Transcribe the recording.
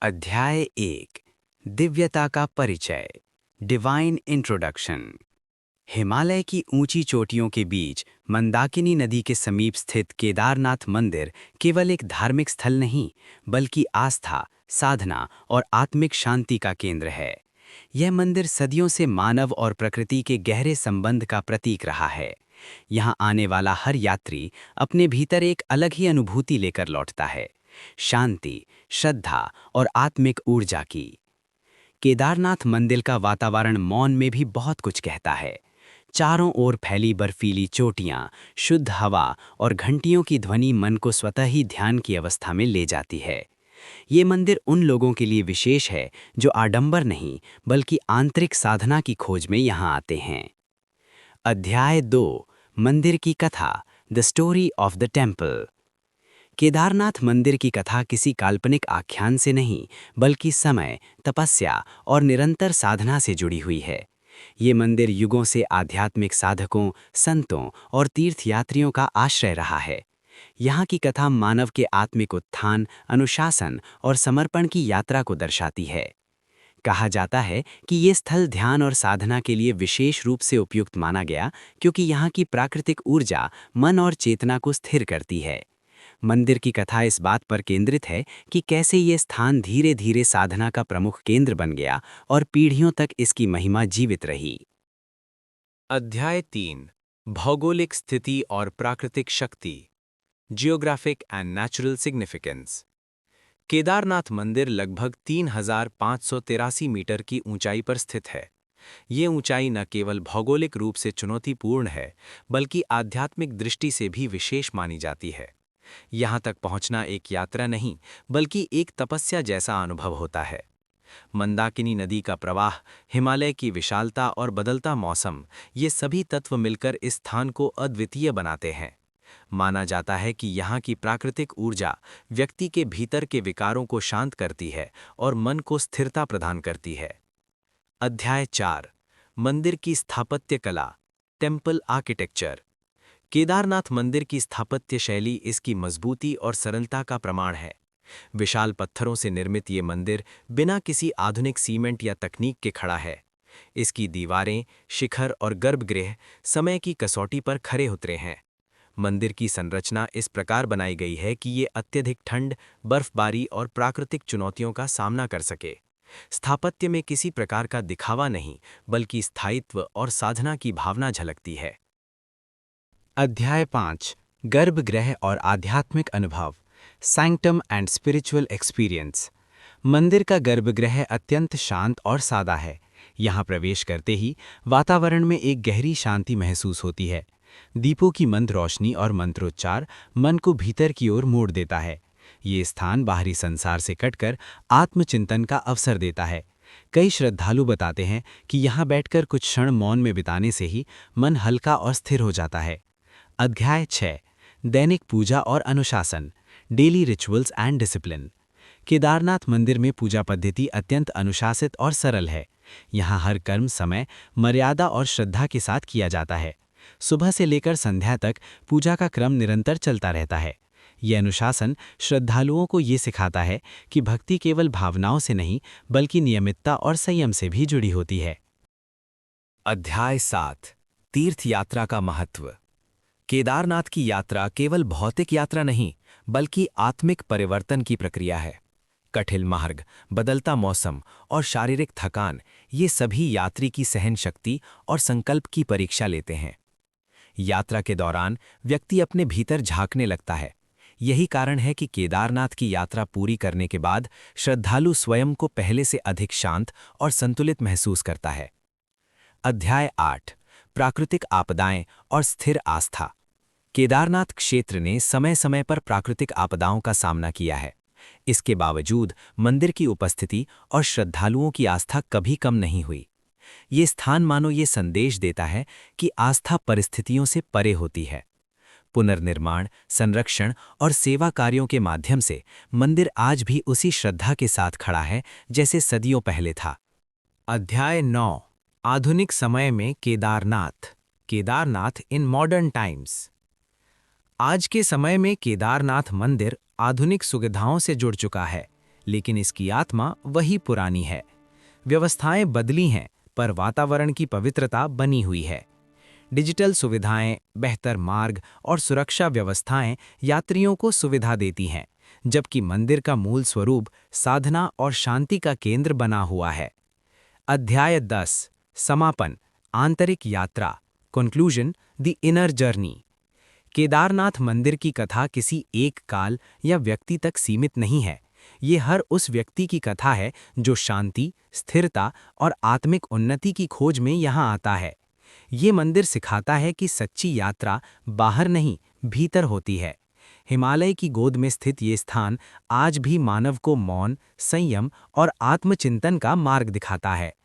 अध्याय 1। दिव्यता का परिचय। Divine introduction. हिमालय की ऊंची चोटियों के बीच मंदाकिनी नदी के समीप स्थित केदारनाथ मंदिर केवल एक धार्मिक स्थल नहीं, बल्कि आस्था, साधना और आत्मिक शांति का केंद्र है। यह मंदिर सदियों से मानव और प्रकृति के गहरे संबंध का प्रतीक रहा है। यहाँ आने वाला हर यात्री अपने भीतर एक अलग ही अनुभूति लेकर लौटता है, शांति, श्रद्धा और आत्मिक ऊर्जा की। केदारनाथ मंदिर का वातावरण मौन में भी बहुत कुछ कहता है। चारों ओर फैली बर्फीली चोटियां, शुद्ध हवा और घंटियों की ध्वनि मन को स्वतः ही ध्यान की अवस्था में ले जाती है। ये मंदिर उन लोगों के लिए विशेष है जो आडंबर नहीं, बल्कि आंतरिक साधना की खोज में यहाँ आते हैं। अध्याय 2। मंदिर की कथा, the story of the temple. Kedarnath मंदिर की कथा किसी काल्पनिक आख्यान से नहीं, बल्कि समय, तपस्या और निरंतर साधना से जुड़ी हुई है। ये मंदिर युगों से आध्यात्मिक साधकों, संतों और तीर्थयात्रियों का आश्रय रहा है। यहाँ की कथा मानव के आत्मिक उत्थान, अनुशासन और समर्पण की यात्रा को दर्शाती है। कहा जाता है कि ये स्थल ध्यान और साधना के लिए विशेष रूप से उपयुक्त माना गया, क्योंकि यहाँ की प्राकृतिक ऊर्जा मन और चेतना को स्थिर करती है। मंदिर की कथा इस बात पर केंद्रित है कि कैसे ये स्थान धीरे धीरे साधना का प्रमुख केंद्र बन गया और पीढ़ियों तक इसकी महिमा जीवित रही। अध्याय 3। भौगोलिक स्थिति और प्राकृतिक शक्ति, geographic and natural significance. Kedarnath मंदिर लगभग 3583 मीटर की ऊंचाई पर स्थित है। ये ऊंचाई न केवल भौगोलिक रूप से चुनौतीपूर्ण है, बल्कि आध्यात्मिक दृष्टि से भी विशेष मानी जाती है। यहाँ तक पहुँचना एक यात्रा नहीं, बल्कि एक तपस्या जैसा अनुभव होता है। मंदाकिनी नदी का प्रवाह, हिमालय की विशालता और बदलता मौसम, ये सभी तत्व मिलकर इस स्थान को अद्वितीय बनाते हैं। माना जाता है कि यहाँ की प्राकृतिक ऊर्जा व्यक्ति के भीतर के विकारों को शांत करती है और मन को स्थिरता प्रदान करती है। अध्याय 4। मंदिर की स्थापत्य कला, टेम्पल आर्किटेक्चर। केदारनाथ मंदिर की स्थापत्य शैली इसकी मजबूती और सरलता का प्रमाण है। विशाल पत्थरों से निर्मित ये मंदिर बिना किसी आधुनिक सीमेंट या तकनीक के खड़ा है। इसकी दीवारें, शिखर और गर्भगृह समय की कसौटी पर खरे उतरे हैं। मंदिर की संरचना इस प्रकार बनाई गई है कि ये अत्यधिक ठंड, बर्फबारी और प्राकृतिक चुनौतियों का सामना कर सके। स्थापत्य में किसी प्रकार का दिखावा नहीं, बल्कि स्थायित्व और साधना की भावना झलकती है। अध्याय 5। गर्भगृह और आध्यात्मिक अनुभव, सैंक्टम एंड स्पिरिचुअल एक्सपीरियंस। मंदिर का गर्भगृह अत्यंत शांत और सादा है। यहाँ प्रवेश करते ही वातावरण में एक गहरी शांति महसूस होती है। दीपों की मंद रोशनी और मंत्रोच्चार मन को भीतर की ओर मोड़ देता है। ये स्थान बाहरी संसार से कटकर आत्मचिंतन का अवसर देता है। कई श्रद्धालु बताते हैं कि यहाँ बैठकर कुछ क्षण मौन में बिताने से ही मन हल्का और स्थिर हो जाता है। अध्याय 6। दैनिक पूजा और अनुशासन, daily rituals and discipline. Kedarnath मंदिर में पूजा पद्धति अत्यंत अनुशासित और सरल है। यहाँ हर कर्म समय, मर्यादा और श्रद्धा के साथ किया जाता है। सुबह से लेकर संध्या तक पूजा का क्रम निरंतर चलता रहता है। यह अनुशासन श्रद्धालुओं को ये सिखाता है कि भक्ति केवल भावनाओं से नहीं, बल्कि नियमितता और संयम से भी जुड़ी होती है। अध्याय 7। तीर्थ यात्रा का महत्व। केदारनाथ की यात्रा केवल भौतिक यात्रा नहीं, बल्कि आत्मिक परिवर्तन की प्रक्रिया है। कठिन मार्ग, बदलता मौसम और शारीरिक थकान, ये सभी यात्री की सहन शक्ति और संकल्प की परीक्षा लेते हैं। यात्रा के दौरान व्यक्ति अपने भीतर झांकने लगता है। यही कारण है कि केदारनाथ की यात्रा पूरी करने के बाद श्रद्धालु स्वयं को पहले से अधिक शांत और संतुलित महसूस करता है। अध्याय 8। प्राकृतिक आपदाएं और स्थिर आस्था। केदारनाथ क्षेत्र ने समय समय पर प्राकृतिक आपदाओं का सामना किया है। इसके बावजूद मंदिर की उपस्थिति और श्रद्धालुओं की आस्था कभी कम नहीं हुई। ये स्थान मानो ये संदेश देता है कि आस्था परिस्थितियों से परे होती है। पुनर्निर्माण, संरक्षण और सेवा कार्यों के माध्यम से मंदिर आज भी उसी श्रद्धा के साथ खड़ा है जैसे सदियों पहले था। अध्याय 9। आधुनिक समय में Kedarnath, Kedarnath in modern times. आज के समय में केदारनाथ मंदिर आधुनिक सुविधाओं से जुड़ चुका है, लेकिन इसकी आत्मा वही पुरानी है। व्यवस्थाएं बदली हैं, पर वातावरण की पवित्रता बनी हुई है। डिजिटल सुविधाएं, बेहतर मार्ग और सुरक्षा व्यवस्थाएं यात्रियों को सुविधा देती हैं, जबकि मंदिर का मूल स्वरूप साधना और शांति का केंद्र बना हुआ है। अध्याय 10 समापन, आंतरिक यात्रा, conclusion, the inner journey. Kedarnath मंदिर की कथा किसी एक काल या व्यक्ति तक सीमित नहीं है। ये हर उस व्यक्ति की कथा है जो शांति, स्थिरता और आत्मिक उन्नति की खोज में यहाँ आता है। ये मंदिर सिखाता है कि सच्ची यात्रा बाहर नहीं, भीतर होती है। हिमालय की गोद में स्थित ये स्थान आज भी मानव को मौन, संयम और आत्मचिंतन का मार्ग दिखाता है।